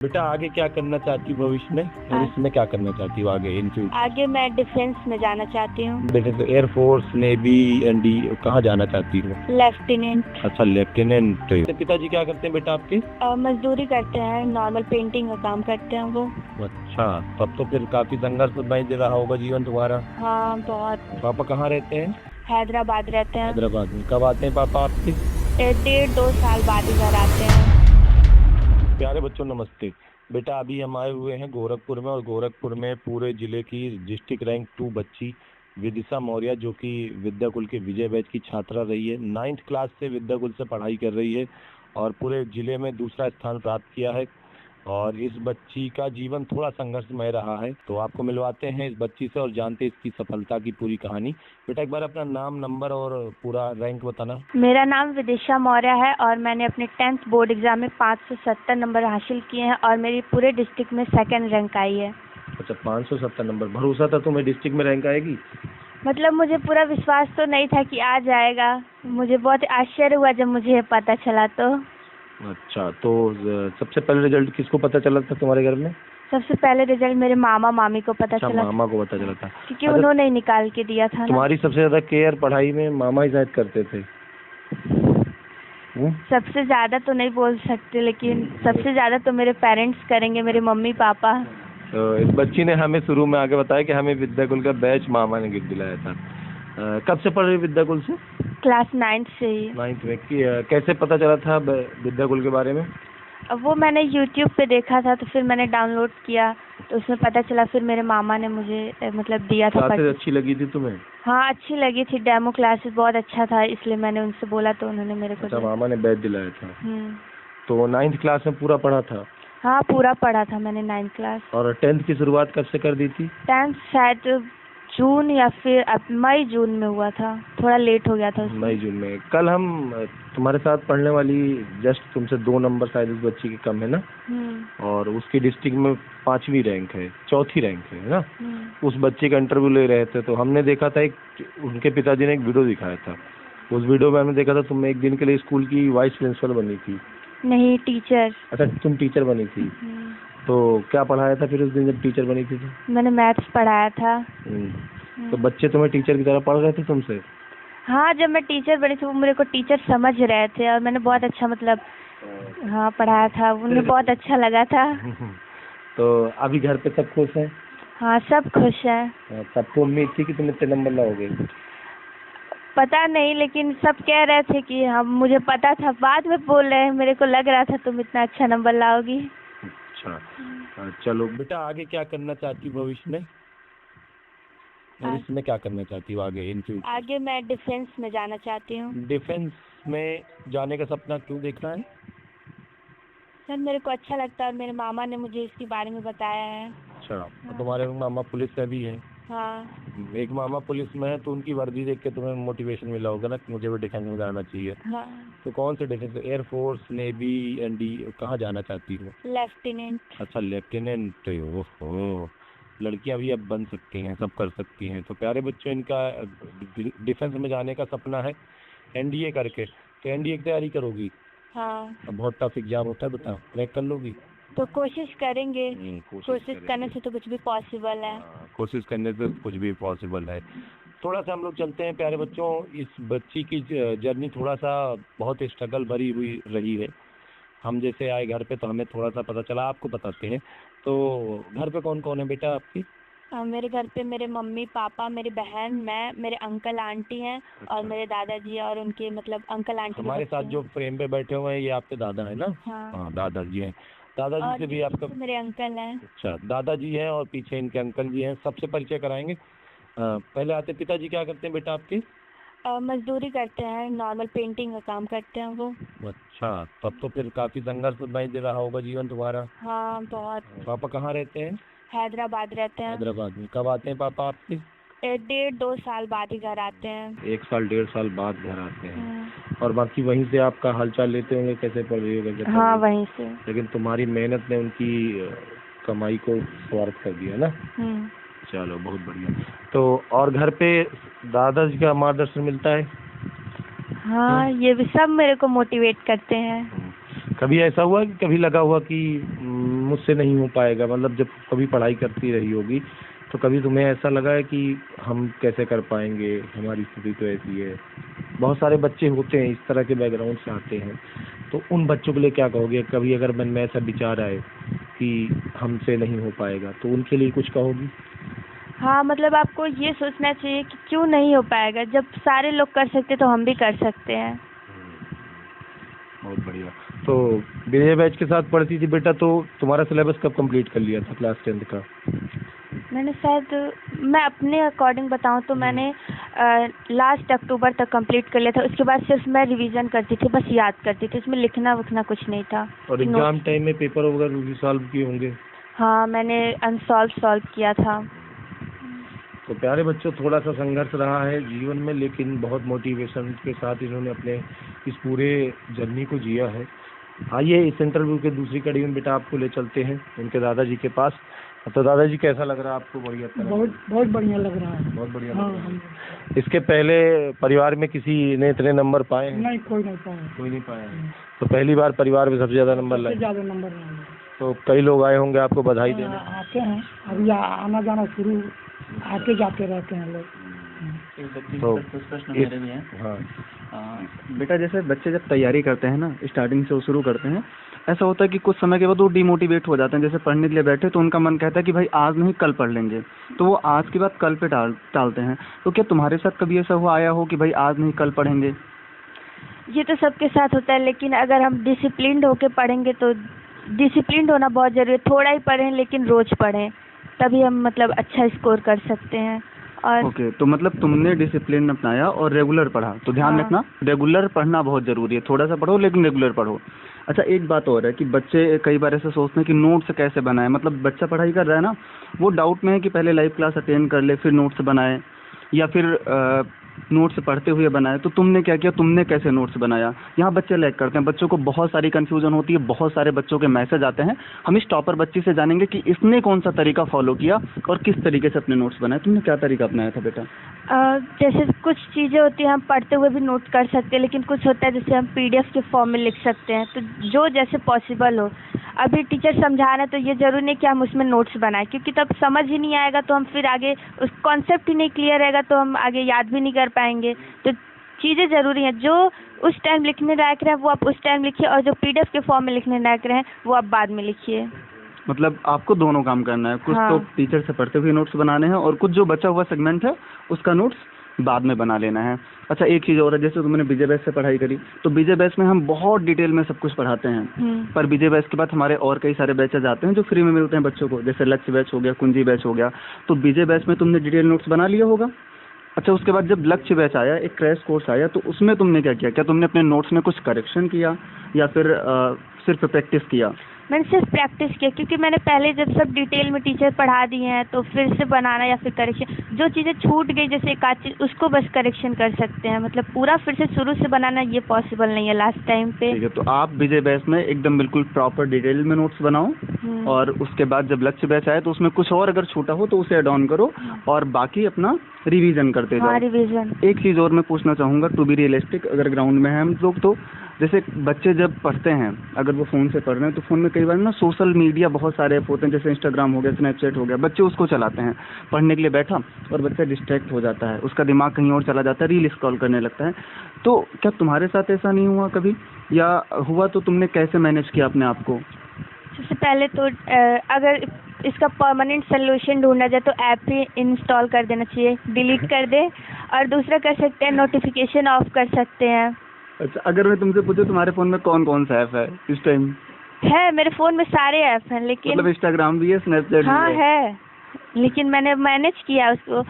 बेटा आगे क्या करना चाहती हो भविष्य में, भविष्य में क्या करना चाहती हो आगे इन फ्यूचर? आगे मैं डिफेंस में जाना चाहती हूँ। डिफेंस, एयरफोर्स, नेवी, एनडी, कहाँ जाना चाहती हो? लेफ्टिनेंट। अच्छा, लेफ्टिनेंट। पिताजी क्या करते हैं बेटा आपके? मजदूरी करते हैं, नॉर्मल पेंटिंग का काम करते हैं वो। अच्छा, तब तो फिर काफी संघर्षमय दे रहा होगा जीवन तुम्हारा। हाँ बहुत। पापा कहाँ रहते हैं? हैदराबाद रहते हैं। हैदराबाद में। कब आते हैं पापा आपके? 1.5-2 साल बाद ही घर आते हैं। प्यारे बच्चों नमस्ते। बेटा अभी हम आए हुए हैं गोरखपुर में, और गोरखपुर में पूरे जिले की डिस्ट्रिक्ट रैंक 2 बच्ची विदिशा मौर्य, जो कि विद्याकुल के विजय बैच की छात्रा रही है, 9th क्लास से विद्याकुल से पढ़ाई कर रही है और पूरे जिले में दूसरा स्थान प्राप्त किया है। और इस बच्ची का जीवन थोड़ा संघर्षमय रहा है, तो आपको मिलवाते हैं इस बच्ची से और जानते हैं इसकी सफलता की पूरी कहानी। बेटा एक बार अपना नाम, नंबर और पूरा रैंक बताना। मेरा नाम विदिशा मौर्य है और मैंने अपने 10th बोर्ड एग्जाम में 570 नंबर हासिल किए हैं और मेरी पूरे डिस्ट्रिक्ट में 2nd रैंक आई है। अच्छा, 570 नंबर। भरोसा था तुम्हें डिस्ट्रिक्ट में रैंक आएगी? मतलब मुझे पूरा विश्वास तो नहीं था कि आ जाएगा। मुझे बहुत आश्चर्य हुआ जब मुझे पता चला तो। अच्छा, तो सबसे पहले रिजल्ट किसको पता चला था तुम्हारे घर में? सबसे पहले रिजल्ट मेरे मामा मामी को पता अच्छा, चला। मामा को पता चला था, क्योंकि अच्छा, उन्होंने ही निकाल के दिया था ना। तुम्हारी सबसे ज्यादा केयर पढ़ाई में मामा ही शायद करते थे। सबसे ज्यादा तो नहीं बोल सकते, लेकिन सबसे ज्यादा तो मेरे पेरेंट्स करेंगे, मेरे मम्मी पापा। तो इस बच्ची ने हमें शुरू में आगे बताया कि हमें विद्याकुल का बैच मामा ने गिफ्ट दिलाया था। कब से पढ़ रही विद्याकुल से? क्लास 9th से ही। 9th में। कैसे पता चला था विद्याकुल के बारे में? अब वो मैंने YouTube पे देखा था, तो फिर मैंने डाउनलोड किया, तो उसमें पता चला, फिर मेरे मामा ने मुझे मतलब दिया था। क्लासेस अच्छी लगी थी तुम्हें? हाँ अच्छी लगी थी, डेमो क्लासेस बहुत अच्छा था, इसलिए मैंने उनसे बोला तो उन्होंने मेरे को अच्छा, मामा ने बैच दिलाया था। हम्म। तो 9th क्लास में पूरा पढ़ा था? हाँ पूरा पढ़ा था मैंने 9th क्लास। और 10th की शुरुआत कब से कर दी थी? 10th शायद जून या फिर मई जून में हुआ था, थोड़ा लेट हो गया था उसमें। मई जून में। कल हम तुम्हारे साथ पढ़ने वाली जस्ट तुमसे 2 नंबर शायद इस बच्ची की कम है ना, और उसकी डिस्ट्रिक्ट में 5वीं रैंक है, 4थी रैंक है ना। उस बच्चे का इंटरव्यू ले रहे थे, तो हमने देखा था उनके पिताजी ने एक वीडियो दिखाया था। उस वीडियो में हमने देखा था तुम एक दिन के लिए स्कूल की वाइस प्रिंसिपल बनी थी। नहीं, टीचर। अच्छा, तुम टीचर बनी थी। तो क्या पढ़ाया था फिर उस दिन जब टीचर बनी थी तो? मैंने मैथ्स पढ़ाया था। तो बच्चे तुम्हें टीचर की तरह पढ़ रहे थे तुमसे? हाँ, जब मैं टीचर बनी थी वो मेरे को टीचर समझ रहे थे और मैंने बहुत अच्छा मतलब हाँ पढ़ाया था, उन्हें बहुत अच्छा लगा था। तो अभी घर पे सब खुश हैं? हाँ सब खुश हैं। सबको उम्मीद थी कि तुम इतने नंबर लाओगे? पता नहीं, लेकिन सब कह रहे थे कि हम, मुझे पता था, बाद में बोल रहे हैं, मेरे को लग रहा था तुम इतना अच्छा नंबर लाओगी। अच्छा, चलो बेटा आगे क्या करना चाहती हो भविष्य में? भविष्य में क्या करना चाहती हो आगे इन फ्यूचर? आगे मैं डिफेंस में जाना चाहती हूँ। डिफेंस में जाने का सपना क्यों देखना है? सर मेरे को अच्छा लगता है और मेरे मामा ने मुझे इसके बारे में बताया है। अच्छा, तो तुम्हारे मामा पुलिस में भी है? हाँ। एक मामा पुलिस में है तो उनकी वर्दी देख के तुम्हें मोटिवेशन मिला होगा ना कि मुझे भी डिफेंस में जाना चाहिए। हाँ। तो कौन से डिफेंस, एयरफोर्स, नेवी, एनडी, कहाँ जाना चाहती हो? लेफ्टिनेंट। अच्छा, लेफ्टिनेंट। ओहो, लड़कियां भी अब बन सकती हैं, सब कर सकती हैं। तो प्यारे बच्चों, इनका डिफेंस में जाने का सपना है एनडीए करके। तो एनडीए की तैयारी करोगी? हाँ। अब बहुत टफ एग्जाम होता है, बताओ, क्रैक कर लोगी? तो कोशिश करेंगे। कोशिश करने करेंगे। से तो कुछ भी पॉसिबल है। कोशिश करने से कुछ भी पॉसिबल है। थोड़ा सा हम लोग चलते हैं प्यारे बच्चों, इस बच्ची की जर्नी थोड़ा सा बहुत स्ट्रगल भरी हुई रही है। हम जैसे आए घर पे तो हमें थोड़ा सा पता चला, आपको बताते हैं। तो घर पे कौन कौन है बेटा आपकी? मेरे घर पे मेरे मम्मी पापा, मेरी बहन, मैं, मेरे अंकल आंटी हैं और मेरे दादाजी और उनके मतलब अंकल आंटी। हमारे साथ जो फ्रेम पे बैठे हुए हैं ये आपके दादा है ना? हाँ, दादाजी हैं। दादाजी से भी आपका? मेरे अंकल हैं। अच्छा, दादाजी हैं और पीछे इनके अंकल जी हैं। सबसे परिचय कराएंगे। पहले आते पिताजी क्या करते हैं बेटा आपके? मजदूरी करते हैं, नॉर्मल पेंटिंग का काम करते हैं वो। अच्छा, तब तो फिर काफी संघर्षमय दे रहा होगा जीवन तुम्हारा। हाँ बहुत। पापा कहाँ रहते हैं? हैदराबाद रहते हैं। हैदराबाद में। कब आते हैं पापा आपके? 1.5-2 साल बाद ही घर आते हैं। 1 साल 1.5 साल बाद घर आते हैं। और बाकी वहीं से आपका हालचाल लेते होंगे, कैसे पढ़ रही हो, कैसे पढ़ हाँ रही हो? वहीं से। लेकिन तुम्हारी मेहनत ने उनकी कमाई को स्वार्थ कर दिया ना। चलो बहुत बढ़िया। तो और घर पे दादाजी का मार्गदर्शन मिलता है? हाँ ये भी सब मेरे को मोटिवेट करते हैं। कभी ऐसा हुआ कि कभी लगा हुआ कि मुझसे नहीं हो पाएगा, मतलब जब कभी पढ़ाई करती रही होगी तो कभी तुम्हें ऐसा लगा है कि हम कैसे कर पाएंगे, हमारी स्थिति तो ऐसी है। बहुत सारे बच्चे होते हैं इस तरह के बैकग्राउंड से आते हैं, तो उन बच्चों के लिए क्या कहोगे? कभी अगर मन में ऐसा विचार आए कि हमसे नहीं हो पाएगा तो उनके लिए कुछ कहोगी? हाँ, मतलब आपको ये सोचना चाहिए कि क्यों नहीं हो पाएगा, जब सारे लोग कर सकते तो हम भी कर सकते हैं। बहुत बढ़िया। तो विजय बैच के साथ पढ़ती थी बेटा, तो तुम्हारा सिलेबस कब कंप्लीट कर लिया था क्लास 10th का? मैंने शायद, मैं अपने अकॉर्डिंग बताऊं तो मैंने लास्ट अक्टूबर तक कंप्लीट कर लिया था। उसके बाद सिर्फ मैं रिवीजन करती थी, बस याद करती थी, उसमें लिखना वुखना कुछ नहीं था। और एग्जाम टाइम में पेपर वगैरह भी सॉल्व किए होंगे? हाँ, मैंने सॉल्व किया था। तो प्यारे बच्चों, थोड़ा सा संघर्ष रहा है जीवन में, लेकिन बहुत मोटिवेशन के साथ इन्होंने अपने इस पूरे जर्नी को जिया है। आइए इस इंटरव्यू के दूसरी कड़ी में बेटा आपको ले चलते हैं उनके दादाजी के पास। तो दादाजी कैसा लग रहा है आपको? बढ़िया तरह? बहुत बढ़िया लग रहा है। बहुत बढ़िया हाँ, लग रहा है। इसके पहले परिवार में किसी ने इतने नंबर पाए हैं? नहीं, कोई नहीं पाया। कोई नहीं पाया है। तो पहली बार परिवार में सबसे ज्यादा नंबर लाए? ज़्यादा नंबर लाए। तो कई लोग आए होंगे आपको बधाई देने? आते हैं, अभी आना जाना शुरू, आते जाते रहते हैं लोग। तो कुछ प्रश्न मेरे भी हैं। हाँ बेटा, जैसे बच्चे जब तैयारी करते हैं ना, स्टार्टिंग से वो शुरू करते हैं, ऐसा होता है कि कुछ समय के बाद वो डिमोटिवेट हो जाते हैं। जैसे पढ़ने के लिए बैठे तो उनका मन कहता है कि भाई आज नहीं कल पढ़ लेंगे, तो वो आज की बात कल पे टालते हैं। तो क्या तुम्हारे साथ कभी ऐसा हुआ आया हो कि भाई आज नहीं कल पढ़ेंगे? ये तो सबके साथ होता है, लेकिन अगर हम डिसिप्लिन्ड होके पढ़ेंगे तो डिसिप्लिन्ड होना बहुत जरूरी है। थोड़ा ही पढ़ें लेकिन रोज पढ़ें, तभी हम मतलब अच्छा स्कोर कर सकते हैं। और ओके, तो मतलब तुमने डिसिप्लिन अपनाया और रेगुलर पढ़ा। तो ध्यान हाँ। रखना, रेगुलर पढ़ना बहुत जरूरी है। थोड़ा सा पढ़ो लेकिन रेगुलर पढ़ो। अच्छा, एक बात और है कि बच्चे कई बार ऐसा सोचते हैं कि नोट्स कैसे बनाए। मतलब बच्चा पढ़ाई कर रहा है ना, वो डाउट में है कि पहले लाइव क्लास अटेंड कर ले फिर नोट्स बनाए, या फिर नोट्स पढ़ते हुए बनाए। तो तुमने क्या किया, तुमने कैसे नोट्स बनाया? यहाँ बच्चे लैग करते हैं, बच्चों को बहुत सारी कंफ्यूजन होती है, बहुत सारे बच्चों के मैसेज आते हैं। हम इस टॉपर बच्ची से जानेंगे कि इसने कौन सा तरीका फॉलो किया और किस तरीके से अपने नोट्स बनाए। तुमने क्या तरीका अपनाया था बेटा? जैसे कुछ चीज़ें होती हैं हम पढ़ते हुए भी नोट कर सकते हैं, लेकिन कुछ होता है जैसे हम PDF के फॉर्म में लिख सकते हैं, तो जो जैसे पॉसिबल हो। अभी टीचर समझा रहे हैं तो ये जरूरी नहीं कि हम उसमें नोट्स बनाएं, क्योंकि तब समझ ही नहीं आएगा तो हम फिर आगे उस कॉन्सेप्ट ही नहीं क्लियर रहेगा तो हम आगे याद भी नहीं कर पाएंगे। तो चीज़ें ज़रूरी हैं, जो उस टाइम लिखने लायक रहे वो आप उस टाइम लिखिए, और जो PDF के फॉर्म में लिखने लायक रहे वो आप बाद में लिखिए। मतलब आपको दोनों काम करना है, कुछ हाँ। तो टीचर से पढ़ते हुए नोट्स बनाने हैं और कुछ जो बचा हुआ सेगमेंट है उसका नोट्स बाद में बना लेना है। अच्छा, एक चीज़ और है, जैसे तुमने विजय बैच से पढ़ाई करी तो विजय बैच में हम बहुत डिटेल में सब कुछ पढ़ाते हैं, पर विजय बैच के बाद हमारे और कई सारे बैचेज आते हैं जो फ्री में मिलते हैं बच्चों को, जैसे लक्ष्य बैच हो गया, कुंजी बैच हो गया। तो विजय बैच में तुमने डिटेल नोट्स बना लिया होगा। अच्छा, उसके बाद जब लक्ष्य बैच आया, एक क्रैश कोर्स आया, तो उसमें तुमने क्या किया? क्या तुमने अपने नोट्स में कुछ करेक्शन किया या फिर सिर्फ प्रैक्टिस किया? मैंने सिर्फ प्रैक्टिस किया, क्योंकि मैंने पहले जब सब डिटेल में टीचर पढ़ा दिए हैं तो फिर से बनाना या फिर करेक्शन, जो चीज़ें छूट गई जैसे एक आध चीज़ उसको बस करेक्शन कर सकते हैं। मतलब पूरा फिर से शुरू से बनाना ये पॉसिबल नहीं है लास्ट टाइम पे। ठीक है, तो आप विजय बैच में एकदम बिल्कुल प्रॉपर डिटेल में नोट्स बनाओ, और उसके बाद जब लक्ष्य बैच आए तो उसमें कुछ और अगर छूटा हो तो उसे ऐड ऑन करो, और बाकी अपना रिवीजन करते जाओ। हाँ, रिवीजन। एक चीज़ और मैं पूछना चाहूँगा, टू बी रियलिस्टिक, अगर ग्राउंड में है हम लोग, तो जैसे बच्चे जब पढ़ते हैं, अगर वो फ़ोन से पढ़ रहे हैं तो फ़ोन में कई बार ना सोशल मीडिया बहुत सारे ऐप होते हैं, जैसे इंस्टाग्राम हो गया, स्नैपचैट हो गया, बच्चे उसको चलाते हैं। पढ़ने के लिए बैठा और बच्चा डिस्ट्रैक्ट हो जाता है, उसका दिमाग कहीं और चला जाता है, रील स्क्रॉल करने लगता है। तो क्या तुम्हारे साथ ऐसा नहीं हुआ कभी, या हुआ तो तुमने कैसे मैनेज किया अपने आप को? सबसे पहले तो अगर इसका परमानेंट सोल्यूशन ढूंढा जाए तो ऐप ही इंस्टॉल कर देना चाहिए, डिलीट कर दे। और दूसरा कर सकते हैं नोटिफिकेशन ऑफ कर सकते हैं। अच्छा, अगर मैं तुमसे पूछूं तुम्हारे फ़ोन में कौन कौन सा ऐप है इस टाइम? है, मेरे फ़ोन में सारे ऐप हैं, लेकिन मतलब इंस्टाग्राम भी है, स्नैपचैट भी हाँ है, लेकिन मैंने मैनेज किया उसको।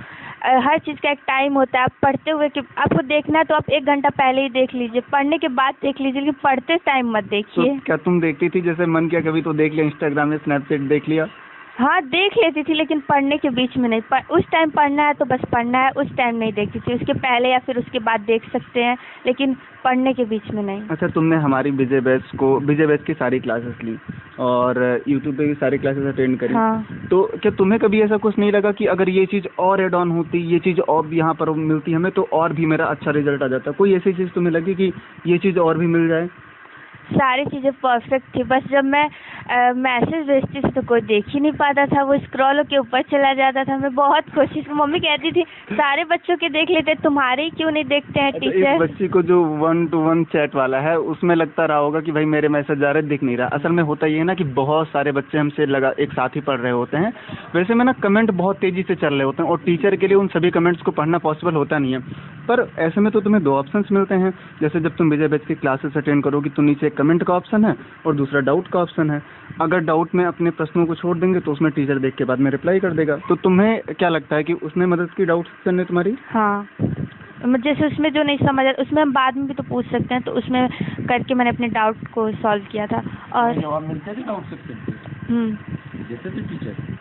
हर चीज़ का एक टाइम होता है। आप पढ़ते हुए कि आपको देखना है तो आप 1 घंटा पहले ही देख लीजिए, पढ़ने के बाद देख लीजिए, लेकिन पढ़ते टाइम मत देखिए। तो क्या तुम देखती थी, जैसे मन किया कभी तो देख लिया, इंस्टाग्राम या स्नैपचैट देख लिया? हाँ, देख लेती थी, लेकिन पढ़ने के बीच में नहीं। उस टाइम पढ़ना है तो बस पढ़ना है, उस टाइम नहीं देखती थी। उसके पहले या फिर उसके बाद देख सकते हैं, लेकिन पढ़ने के बीच में नहीं। अच्छा, तुमने हमारी विजय बैच की सारी क्लासेस ली और यूट्यूब पे भी सारी क्लासेस अटेंड करी। हाँ। तो क्या तुम्हें कभी ऐसा कुछ नहीं लगा कि अगर ये चीज़ और एड ऑन होती, ये चीज़ और यहाँ पर मिलती हमें, तो और भी मेरा अच्छा रिजल्ट आ जाता? कोई ऐसी चीज़ तुम्हें लगी कि ये चीज़ और भी मिल जाए? सारी चीज़ें परफेक्ट थी, बस जब मैं मैसेज भेजती थी तो कोई देख ही नहीं पाता था, वो स्क्रॉल के ऊपर चला जाता था। मैं बहुत कोशिश, मम्मी कहती थी सारे बच्चों के देख लेते, तुम्हारे ही क्यों नहीं देखते हैं एक टीचर। बच्ची को जो 1-to-1 चैट वाला है उसमें लगता रहा होगा कि भाई मेरे मैसेज आ रहे दिख नहीं रहा। असल में होता ये है ना कि बहुत सारे बच्चे हमसे लगा एक साथ ही पढ़ रहे होते हैं, वैसे में ना कमेंट बहुत तेजी से चल रहे होते हैं और टीचर के लिए उन सभी कमेंट्स को पढ़ना पॉसिबल होता नहीं है। पर ऐसे में तो तुम्हें 2 ऑप्शंस मिलते हैं, जैसे जब तुम विजय बैच की क्लासेस अटेंड करोगी तो नीचे एक कमेंट का ऑप्शन है और दूसरा डाउट का ऑप्शन है। अगर डाउट में अपने प्रश्नों को छोड़ देंगे तो उसमें टीचर देख के बाद में रिप्लाई कर देगा। तो तुम्हें क्या लगता है कि उसने मदद की डाउट सेक्शन ने तुम्हारी? हाँ, जैसे उसमें जो नहीं समझ आया उसमें हम बाद में भी तो पूछ सकते हैं, तो उसमें करके मैंने अपने डाउट को सॉल्व किया था। और जवाब मिलते थे डाउट सेक्शन हम्म, जैसे थे टीचर।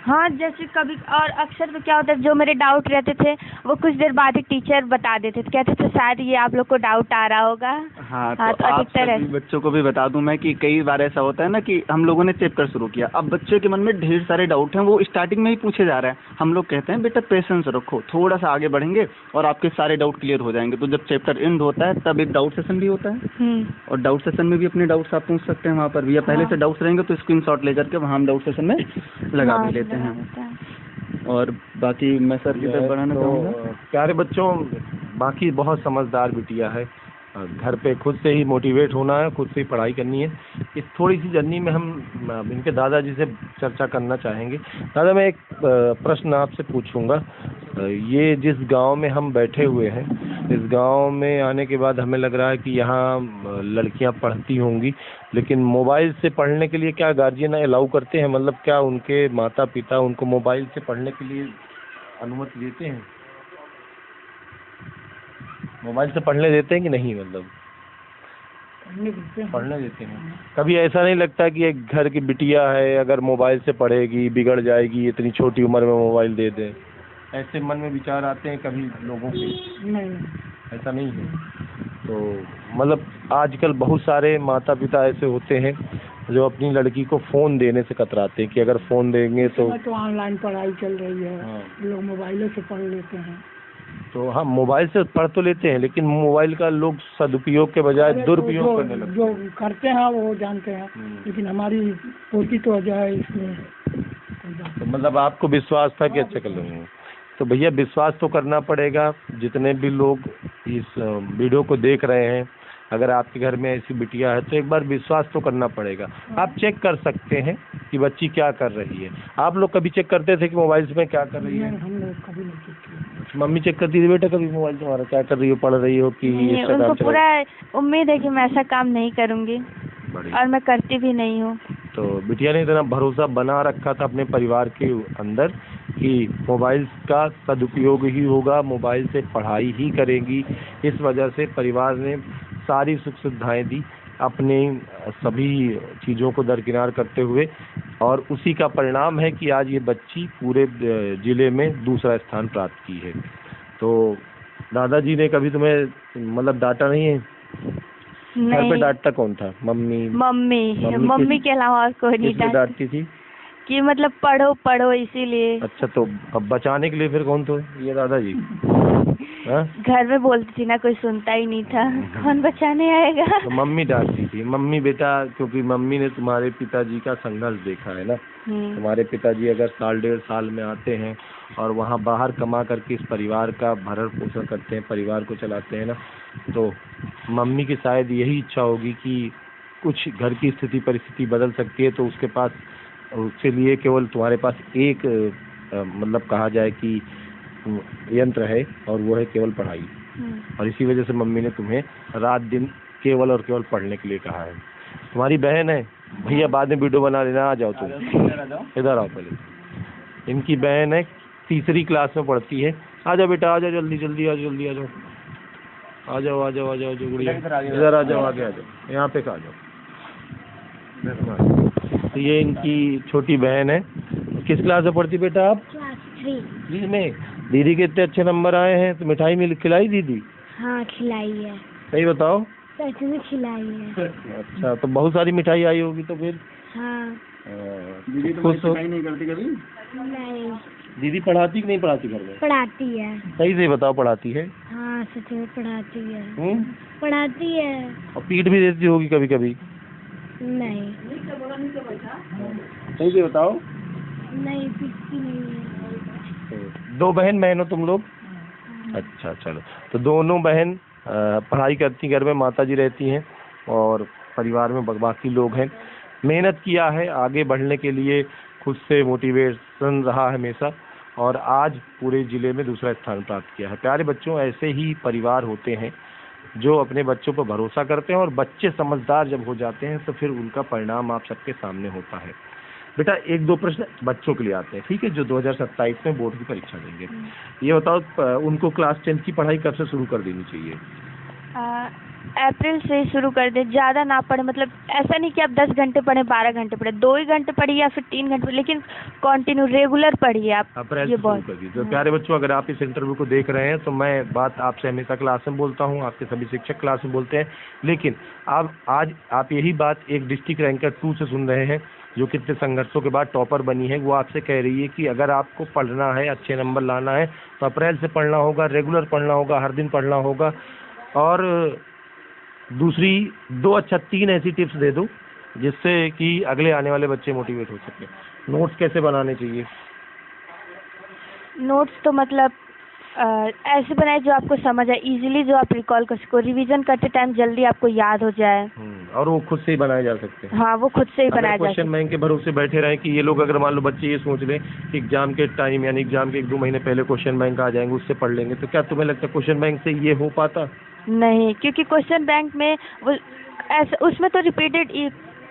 हाँ, जैसे कभी और अक्सर तो क्या होता है, जो मेरे डाउट रहते थे वो कुछ देर बाद ही टीचर बता देते थे, कहते थे शायद ये आप लोग को डाउट आ रहा होगा। हाँ, हाँ, तो आप अधिकतर सभी बच्चों को भी बता दूं मैं कि कई बार ऐसा होता है ना कि हम लोगों ने चैप्टर शुरू किया, अब बच्चे के मन में ढेर सारे डाउट हैं, वो स्टार्टिंग में ही पूछे जा रहे हैं। हम लोग कहते हैं बेटा पेशेंस रखो, थोड़ा सा आगे बढ़ेंगे और आपके सारे डाउट क्लियर हो जाएंगे। तो जब चैप्टर एंड होता है तब एक डाउट सेशन भी होता है और डाउट सेशन में भी अपने डाउट्स आप पूछ सकते हैं वहाँ पर भी, या पहले से डाउट्स रहेंगे तो स्क्रीनशॉट लेकर के वहाँ हम डाउट सेशन में लगा भी लेते हैं। और बाकी मैं सर की तरफ बढ़ाना चाहूँगा। प्यारे बच्चों, बाकी बहुत समझदार बिटिया है, घर पे खुद से ही मोटिवेट होना है, खुद से ही पढ़ाई करनी है। इस थोड़ी सी जर्नी में हम इनके दादाजी से चर्चा करना चाहेंगे। दादा, मैं एक प्रश्न आपसे पूछूंगा। ये जिस गांव में हम बैठे हुए हैं, इस गांव में आने के बाद हमें लग रहा है कि यहाँ लड़कियां पढ़ती होंगी, लेकिन मोबाइल से पढ़ने के लिए क्या गार्जियन अलाउ करते हैं? मतलब क्या उनके माता पिता उनको मोबाइल से पढ़ने के लिए अनुमति देते हैं? मोबाइल से पढ़ने देते हैं कि नहीं? मतलब पढ़ने देते हैं। कभी ऐसा नहीं लगता कि एक घर की बिटिया है, अगर मोबाइल से पढ़ेगी बिगड़ जाएगी, इतनी छोटी उम्र में मोबाइल दे दें? ऐसे मन में विचार आते हैं कभी लोगों के? नहीं, ऐसा नहीं है। तो मतलब आजकल बहुत सारे माता पिता ऐसे होते हैं जो अपनी लड़की को फ़ोन देने से कतराते हैं कि अगर फ़ोन देंगे तो ऑनलाइन पढ़ाई चल रही है। हाँ। लोग मोबाइलों से पढ़ लेते हैं। तो हाँ, मोबाइल से पढ़ तो लेते हैं, लेकिन मोबाइल का लोग सदुपयोग के बजाय दुरुपयोग करने लगते जो करते हैं वो जानते हैं, लेकिन हमारी पोती तो जो है इसमें तो मतलब आपको विश्वास था कि अच्छा कर लूँगा। तो भैया विश्वास तो करना पड़ेगा। जितने भी लोग इस वीडियो को देख रहे हैं, अगर आपके घर में ऐसी बिटिया है तो एक बार विश्वास तो करना पड़ेगा। आप चेक कर सकते हैं कि बच्ची क्या कर रही है। आप लोग कभी चेक करते थे कि मोबाइल में क्या कर रही है? हम लोग कभी नहीं चेक किया। मम्मी चेक करती थी बेटा कभी मोबाइल से हमारा क्या कर रही हो, पढ़ रही हो कि उनको पूरा उम्मीद है कि मैं ऐसा काम नहीं करूँगी और मैं करती भी नहीं हूँ। तो बिटिया ने इतना भरोसा बना रखा था अपने परिवार के अंदर कि मोबाइल का सदुपयोग ही होगा, मोबाइल से पढ़ाई ही करेगी। इस वजह से परिवार ने सारी सुख सुविधाएं दी, अपने सभी चीज़ों को दरकिनार करते हुए, और उसी का परिणाम है कि आज ये बच्ची पूरे ज़िले में दूसरा स्थान प्राप्त की है। तो दादाजी ने कभी तुम्हें मतलब डांटा नहीं है? घर पे डांटता कौन था? मम्मी के अलावा और कोई नहीं डांटती थी कि मतलब पढ़ो पढ़ो इसीलिए। अच्छा, तो अब बचाने के लिए फिर कौन थे? ये दादाजी? घर में बोलती थी ना, कोई सुनता ही नहीं था, कौन बचाने आएगा? तो मम्मी डांटती थी। मम्मी बेटा, क्योंकि मम्मी ने तुम्हारे पिताजी का संघर्ष देखा है ना। तुम्हारे पिताजी अगर 1.5 साल में आते हैं और वहाँ बाहर कमा करके इस परिवार का भरण पोषण करते हैं, परिवार को चलाते हैं ना, तो मम्मी की शायद यही इच्छा होगी कि कुछ घर की स्थिति परिस्थिति बदल सकती है, तो उसके पास उसके लिए केवल तुम्हारे पास एक मतलब कहा जाए कि यंत्र है, और वो है केवल पढ़ाई। और इसी वजह से मम्मी ने तुम्हें रात दिन केवल और केवल पढ़ने के लिए कहा है। तुम्हारी बहन है, भैया बाद में वीडियो बना लेना, आ जाओ तुम इधर आओ पहले। इनकी बहन है, 3री क्लास में पढ़ती है। आ जाओ बेटा, आ जाओ जल्दी जल्दी, आ जाओ जल्दी, आ जाओ आ जाओ आ जाओ आ जाओ जो गुड़िया इधर आ जाओ, आगे आ जाओ, यहाँ पे आ जाओ। तो ये इनकी छोटी बहन है। किस क्लास में पढ़ती बेटा आप? क्लास 3 में। दीदी के इतने अच्छे नंबर आए हैं, तो मिठाई मिल खिलाई दीदी? हाँ, खिलाई है। सही बताओ। सच में खिलाई है। अच्छा, तो बहुत सारी मिठाई आई होगी तो फिर? हाँ। दीदी तो मिठाई नहीं करती कभी? नहीं। दीदी पढ़ाती कि नहीं पढ़ाती घर में? पढ़ाती है। सही से बताओ, पढ़ाती है? हाँ, हाँ सच में पढ़ाती है। हम्म? पढ़ाती है। और पीट भी देती होगी कभी कभी? नहीं सही से बताओ। नहीं पीटती नहीं है। 2 बहन बहन हो तुम लोग? अच्छा चलो, तो दोनों बहन पढ़ाई करती, घर में माता जी रहती हैं और परिवार में बाकी लोग हैं। मेहनत किया है आगे बढ़ने के लिए, खुद से मोटिवेशन रहा है हमेशा और आज पूरे ज़िले में दूसरा स्थान प्राप्त किया है। प्यारे बच्चों, ऐसे ही परिवार होते हैं जो अपने बच्चों पर भरोसा करते हैं और बच्चे समझदार जब हो जाते हैं तो फिर उनका परिणाम आप सबके सामने होता है। बेटा 1-2 प्रश्न बच्चों के लिए आते हैं, ठीक है, जो 2027 में बोर्ड की परीक्षा देंगे। ये बताओ, उनको क्लास 10 की पढ़ाई कब से शुरू कर देनी चाहिए? अप्रैल से ही शुरू कर दें, ज़्यादा ना पढ़े। मतलब ऐसा नहीं कि आप 10 घंटे पढ़ें, 12 घंटे पढ़े, 2 ही घंटे पढ़िए या फिर 3 घंटे, लेकिन कंटिन्यू रेगुलर पढ़िए आप। अप्रैल ये से बहुत शुरू कर दीजिए। तो प्यारे बच्चों, अगर आप इस इंटरव्यू को देख रहे हैं तो मैं बात आपसे हमेशा क्लास में बोलता हूँ, आपके सभी शिक्षक क्लास में बोलते हैं, लेकिन अब आज आप यही बात एक डिस्ट्रिक्ट रैंकर 2 से सुन रहे हैं जो कितने संघर्षों के बाद टॉपर बनी है। वो आपसे कह रही है कि अगर आपको पढ़ना है, अच्छे नंबर लाना है तो अप्रैल से पढ़ना होगा, रेगुलर पढ़ना होगा, हर दिन पढ़ना होगा। और दूसरी 2 अच्छा 3 ऐसी टिप्स दे दो जिससे कि अगले आने वाले बच्चे मोटिवेट हो सके। नोट्स कैसे बनाने चाहिए? नोट्स तो मतलब ऐसे बनाए जो आपको समझ आए, इजीली, जो आप रिकॉल कर सको, रिवीजन करते टाइम जल्दी आपको याद हो जाए। और वो खुद से ही बनाए जा सकते हैं। हाँ, वो खुद से ही बनाया जा क्वेश्चन सकता बैंक के भरोसे बैठे रहे कि ये लोग, अगर मान लो बच्चे ये सोच लें कि एग्जाम के टाइम यानी एग्जाम के 1-2 महीने पहले क्वेश्चन बैंक आ जाएंगे, उससे पढ़ लेंगे, तो क्या तुम्हें लगता है क्वेश्चन बैंक से ये हो पाता? नहीं, क्योंकि क्वेश्चन बैंक में वो ऐसा, उसमें तो रिपीटेड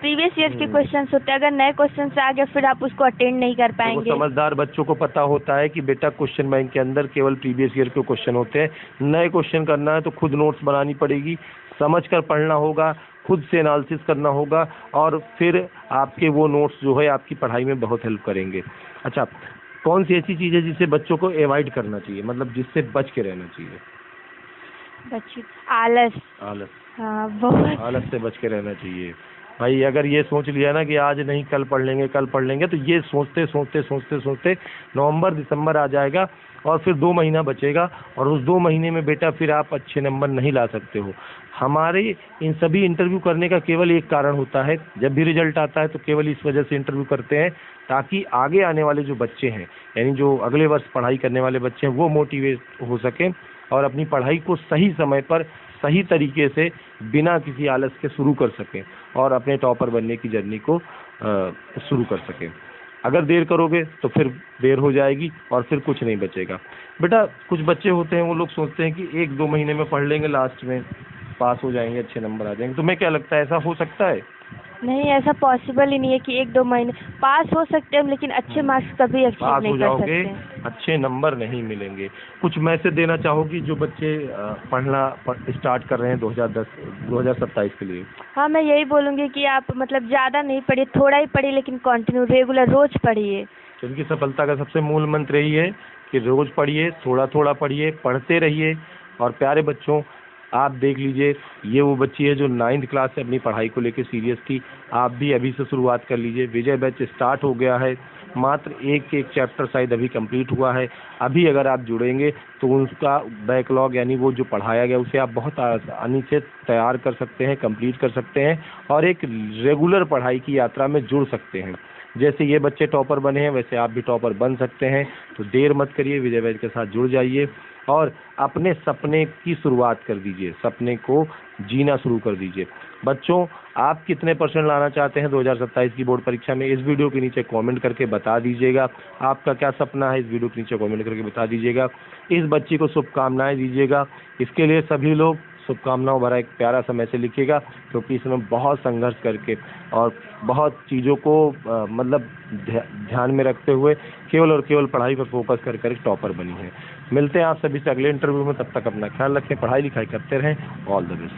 प्रीवियस ईयर के क्वेश्चंस होते हैं। अगर नए क्वेश्चंस आ गए फिर आप उसको अटेंड नहीं कर पाएंगे। समझदार बच्चों को पता होता है कि बेटा क्वेश्चन बैंक के अंदर केवल प्रीवियस ईयर के क्वेश्चन होते हैं, नए क्वेश्चन करना है तो खुद नोट्स बनानी पड़ेगी, समझ कर पढ़ना होगा, खुद से एनालिसिस करना होगा और फिर आपके वो नोट्स जो है आपकी पढ़ाई में बहुत हेल्प करेंगे। अच्छा, कौन सी ऐसी चीज़ है जिससे बच्चों को अवॉइड करना चाहिए, मतलब जिससे बच के रहना चाहिए? बच्चे आलस। हाँ, बहुत आलस से बच के रहना चाहिए भाई। अगर ये सोच लिया ना कि आज नहीं कल पढ़ लेंगे, कल पढ़ लेंगे, तो ये सोचते सोचते सोचते सोचते नवंबर दिसंबर आ जाएगा और फिर 2 महीना बचेगा और उस 2 महीने में बेटा फिर आप अच्छे नंबर नहीं ला सकते हो। हमारे इन सभी इंटरव्यू करने का केवल एक कारण होता है, जब भी रिजल्ट आता है तो केवल इस वजह से इंटरव्यू करते हैं ताकि आगे आने वाले जो बच्चे हैं, यानी जो अगले वर्ष पढ़ाई करने वाले बच्चे हैं, वो मोटिवेट हो सकें और अपनी पढ़ाई को सही समय पर सही तरीके से बिना किसी आलस के शुरू कर सकें और अपने टॉपर बनने की जर्नी को शुरू कर सकें। अगर देर करोगे तो फिर देर हो जाएगी और फिर कुछ नहीं बचेगा। बेटा कुछ बच्चे होते हैं, वो लोग सोचते हैं कि 1-2 महीने में पढ़ लेंगे, लास्ट में पास हो जाएंगे, अच्छे नंबर आ जाएंगे। तुम्हें क्या लगता है, ऐसा हो सकता है? नहीं, ऐसा पॉसिबल ही नहीं है कि 1-2 महीने पास हो सकते हैं, लेकिन अच्छे मार्क्स कभी अचीव पास नहीं हो कर जाओगे, सकते। अच्छे नंबर नहीं मिलेंगे। कुछ मैसेज देना चाहोगी जो बच्चे पढ़ना स्टार्ट कर रहे हैं 2027 के लिए? हाँ, मैं यही बोलूँगी कि आप मतलब ज़्यादा नहीं पढ़िए, थोड़ा ही पढ़िए, लेकिन कंटिन्यू रेगुलर रोज पढ़िए। तो इनकी सफलता का सबसे मूल मंत्र यही है कि रोज पढ़िए, थोड़ा थोड़ा पढ़िए, पढ़ते रहिए। और प्यारे बच्चों, आप देख लीजिए, ये वो बच्ची है जो 9th क्लास से अपनी पढ़ाई को लेकर सीरियस थी। आप भी अभी से शुरुआत कर लीजिए। विजय बैच स्टार्ट हो गया है, मात्र एक चैप्टर शायद अभी कंप्लीट हुआ है। अभी अगर आप जुड़ेंगे तो उसका बैकलॉग यानी वो जो पढ़ाया गया उसे आप बहुत आसानी से तैयार कर सकते हैं, कंप्लीट कर सकते हैं और एक रेगुलर पढ़ाई की यात्रा में जुड़ सकते हैं। जैसे ये बच्चे टॉपर बने हैं वैसे आप भी टॉपर बन सकते हैं। तो देर मत करिए, विजय बैच के साथ जुड़ जाइए और अपने सपने की शुरुआत कर दीजिए, सपने को जीना शुरू कर दीजिए। बच्चों, आप कितने % लाना चाहते हैं 2027 की बोर्ड परीक्षा में, इस वीडियो के नीचे कमेंट करके बता दीजिएगा। आपका क्या सपना है, इस वीडियो के नीचे कमेंट करके बता दीजिएगा। इस बच्ची को शुभकामनाएं दीजिएगा। इसके लिए सभी लोग शुभकामनाओं भरा एक प्यारा सा मैसेज लिखिएगा, क्योंकि इसमें बहुत संघर्ष करके और बहुत चीज़ों को मतलब ध्यान में रखते हुए केवल और केवल पढ़ाई पर फोकस कर टॉपर बनी है। मिलते हैं आप सभी से अगले इंटरव्यू में, तब तक अपना ख्याल रखें, पढ़ाई लिखाई करते रहें। All the best.